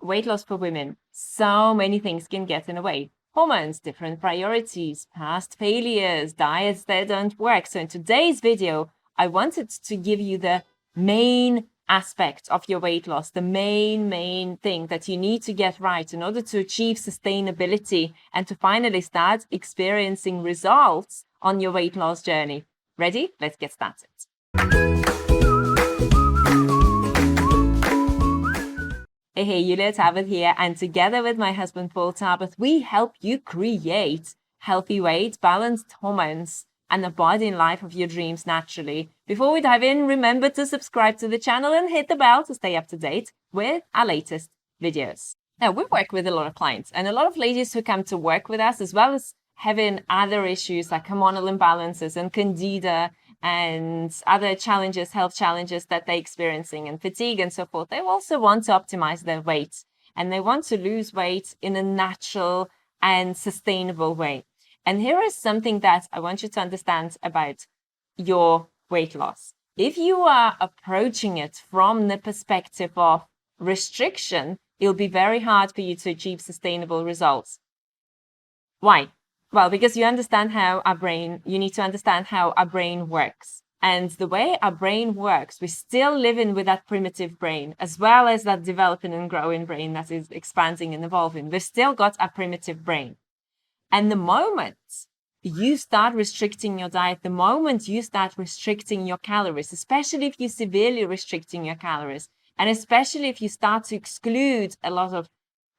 weight loss for women, so many things can get in the way. Hormones, different priorities, past failures, diets that don't work. So in today's video, I wanted to give you the main aspect of your weight loss, the main thing that you need to get right in order to achieve sustainability and to finally start experiencing results on your weight loss journey. Ready? Let's get started. Hey, Yulia Tabith here, and together with my husband Paul Tabith, we help you create healthy weight, balanced hormones, and a body and life of your dreams naturally. Before we dive in, remember to subscribe to the channel and hit the bell to stay up to date with our latest videos. Now, we work with a lot of clients and a lot of ladies who come to work with us, as well as having other issues like hormonal imbalances and candida and other challenges, health challenges that they're experiencing and fatigue and so forth. They also want to optimize their weight and they want to lose weight in a natural and sustainable way. And here is something that I want you to understand about your weight loss. If you are approaching it from the perspective of restriction, it'll be very hard for you to achieve sustainable results. Why? Well, because you need to understand how our brain works. And the way our brain works, we're still living with that primitive brain, as well as that developing and growing brain that is expanding and evolving. We've still got a primitive brain. And the moment you start restricting your diet, the moment you start restricting your calories, especially if you're severely restricting your calories, and especially if you start to exclude a lot of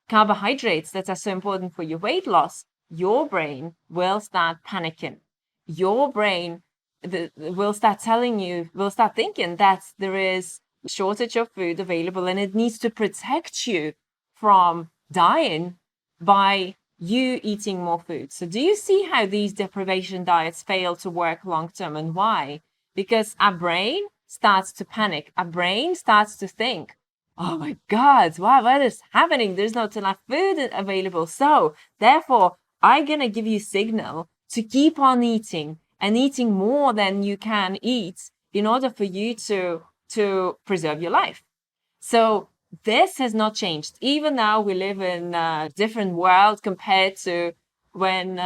carbohydrates that are so important for your weight loss, your brain will start panicking. Your brain will start thinking that there is a shortage of food available and it needs to protect you from dying by you eating more food. So do you see how these deprivation diets fail to work long term, and why? Because our brain starts to panic. Our brain starts to think, oh my God, what is happening? There's not enough food available. So therefore, I'm going to give you a signal to keep on eating and eating more than you can eat in order for you to preserve your life. So this has not changed. Even now we live in a different world compared to when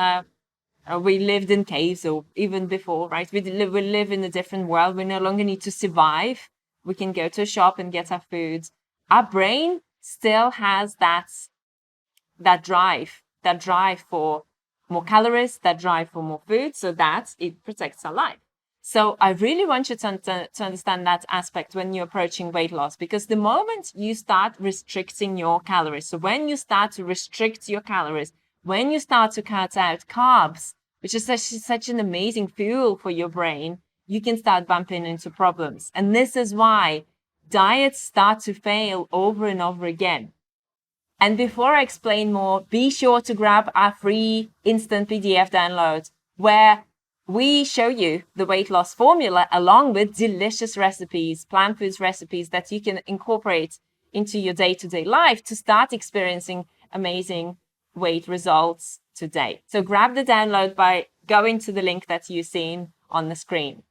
we lived in caves or even before, right? We live in a different world. We no longer need to survive. We can go to a shop and get our food. Our brain still has that drive for more calories, that drive for more food, so that it protects our life. So I really want you to understand that aspect when you're approaching weight loss, because the moment you start restricting your calories, so when you start to restrict your calories, when you start to cut out carbs, which is such an amazing fuel for your brain, you can start bumping into problems. And this is why diets start to fail over and over again. And before I explain more, be sure to grab our free instant PDF download where we show you the weight loss formula along with delicious recipes, plant foods recipes that you can incorporate into your day-to-day life to start experiencing amazing weight results today. So grab the download by going to the link that you've seen on the screen.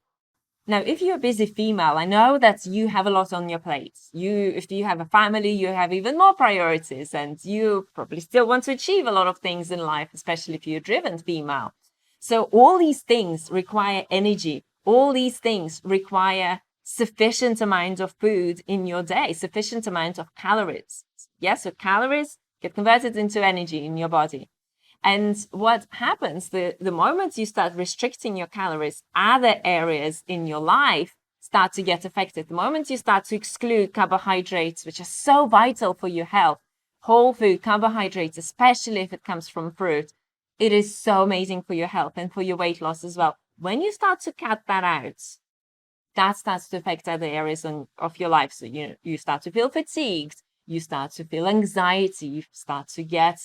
Now, if you're a busy female, I know that you have a lot on your plate. If you have a family, you have even more priorities, and you probably still want to achieve a lot of things in life, especially if you're a driven female. So all these things require energy. All these things require sufficient amount of food in your day, sufficient amount of calories. Yes, so calories get converted into energy in your body. And what happens the moment you start restricting your calories, other areas in your life start to get affected. The moment you start to exclude carbohydrates, which are so vital for your health, whole food carbohydrates, especially if it comes from fruit, it is so amazing for your health and for your weight loss as well. When you start to cut that out, that starts to affect other areas of your life. So you start to feel fatigued, you start to feel anxiety, you start to get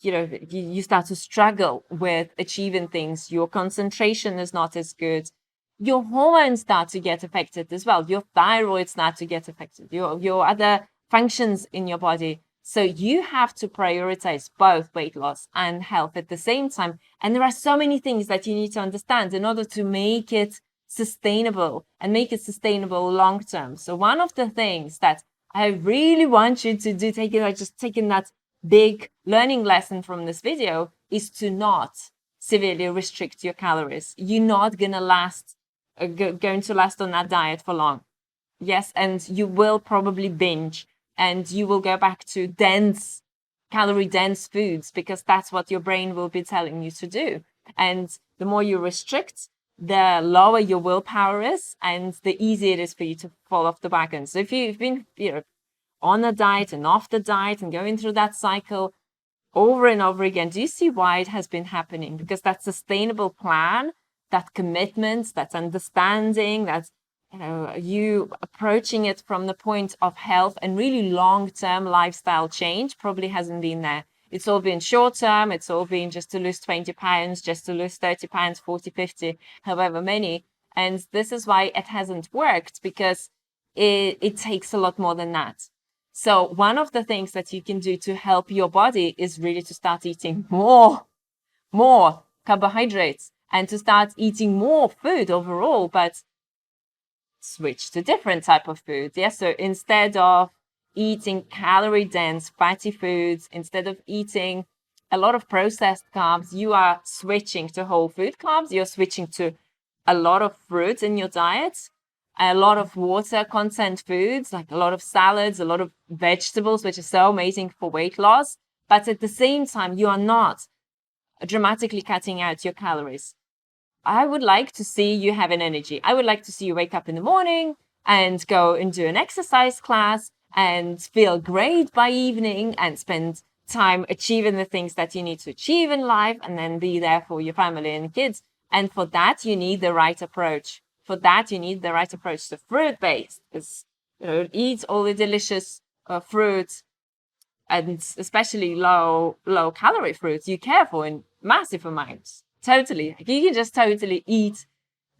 you start to struggle with achieving things. Your concentration is not as good. Your hormones start to get affected as well. Your thyroid starts to get affected. Your other functions in your body. So you have to prioritize both weight loss and health at the same time. And there are so many things that you need to understand in order to make it sustainable and make it sustainable long term. So one of the things that I really want you to do, just taking that big learning lesson from this video is to not severely restrict your calories. You're not going to going to last on that diet for long. Yes, and you will probably binge and you will go back to calorie dense foods because that's what your brain will be telling you to do. And the more you restrict, the lower your willpower is and the easier it is for you to fall off the wagon. So if you've been, on a diet and off the diet and going through that cycle over and over again, do you see why it has been happening? Because that sustainable plan, that commitment, that's understanding, that's you approaching it from the point of health and really long-term lifestyle change probably hasn't been there. It's all been short-term. It's all been just to lose 20 pounds, just to lose 30 pounds, 40, 50, however many. And this is why it hasn't worked, because it takes a lot more than that. So one of the things that you can do to help your body is really to start eating more carbohydrates and to start eating more food overall, but switch to different type of foods. Yes, so instead of eating calorie dense fatty foods, instead of eating a lot of processed carbs, you are switching to whole food carbs. You're switching to a lot of fruits in your diet, a lot of water content foods, like a lot of salads, a lot of vegetables, which is so amazing for weight loss. But at the same time, you are not dramatically cutting out your calories. I would like to see you have an energy. I would like to see you wake up in the morning and go and do an exercise class and feel great by evening and spend time achieving the things that you need to achieve in life and then be there for your family and kids. And for that, you need the right approach. For that, you need the right approach to fruit-based. Because, eat all the delicious fruits and especially low calorie fruits you care for in massive amounts. Totally. You can just totally eat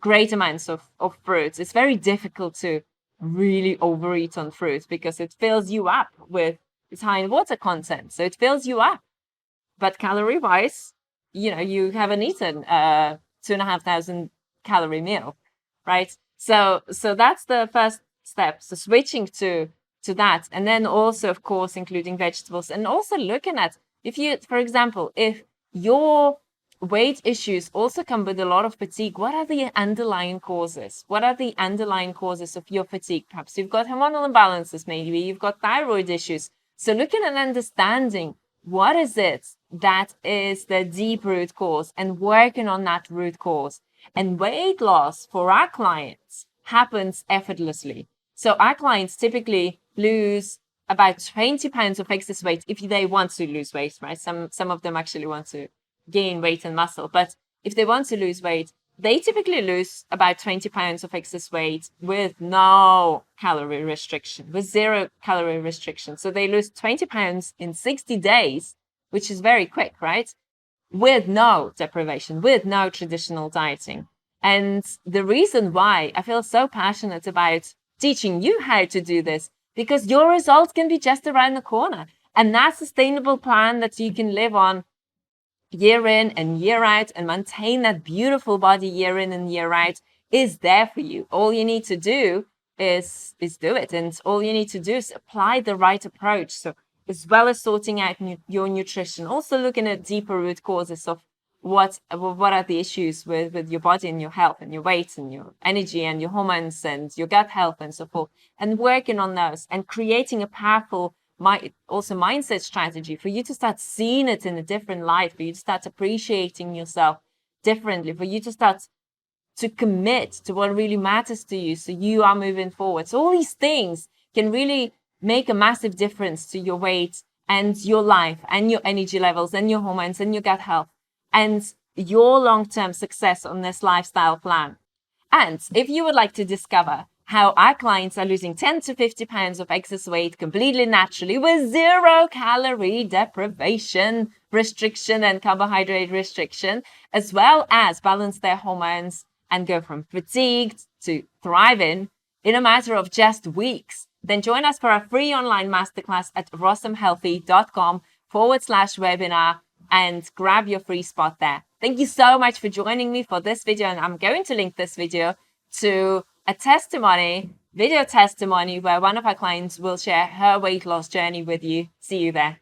great amounts of fruits. It's very difficult to really overeat on fruits because it fills you up it's high in water content. So it fills you up. But calorie wise, you haven't eaten 2,500 calorie meal, right? So that's the first step. So switching to that. And then also, of course, including vegetables and also looking at for example, if your weight issues also come with a lot of fatigue, what are the underlying causes? What are the underlying causes of your fatigue? Perhaps you've got hormonal imbalances, maybe you've got thyroid issues. So looking at understanding what is it that is the deep root cause and working on that root cause. And weight loss for our clients happens effortlessly. So our clients typically lose about 20 pounds of excess weight if they want to lose weight, right? Some of them actually want to gain weight and muscle, but if they want to lose weight, they typically lose about 20 pounds of excess weight with no calorie restriction, with 0 calorie restriction. So they lose 20 pounds in 60 days, which is very quick, right? With no deprivation, with no traditional dieting. And the reason why I feel so passionate about teaching you how to do this, because your results can be just around the corner. And that sustainable plan that you can live on year in and year out and maintain that beautiful body year in and year out is there for you. All you need to do is do it. And all you need to do is apply the right approach. So as well as sorting out your nutrition, also looking at deeper root causes of what are the issues with your body and your health and your weight and your energy and your hormones and your gut health and so forth, and working on those and creating a powerful mindset strategy for you to start seeing it in a different light, for you to start appreciating yourself differently, for you to start to commit to what really matters to you so you are moving forward. So all these things can really make a massive difference to your weight and your life and your energy levels and your hormones and your gut health and your long-term success on this lifestyle plan. And if you would like to discover how our clients are losing 10 to 50 pounds of excess weight completely naturally with 0 calorie deprivation restriction and carbohydrate restriction, as well as balance their hormones and go from fatigued to thriving in a matter of just weeks, then join us for our free online masterclass at rossomhealthy.com/webinar and grab your free spot there. Thank you so much for joining me for this video. And I'm going to link this video to a testimony video testimony where one of our clients will share her weight loss journey with you. See you there.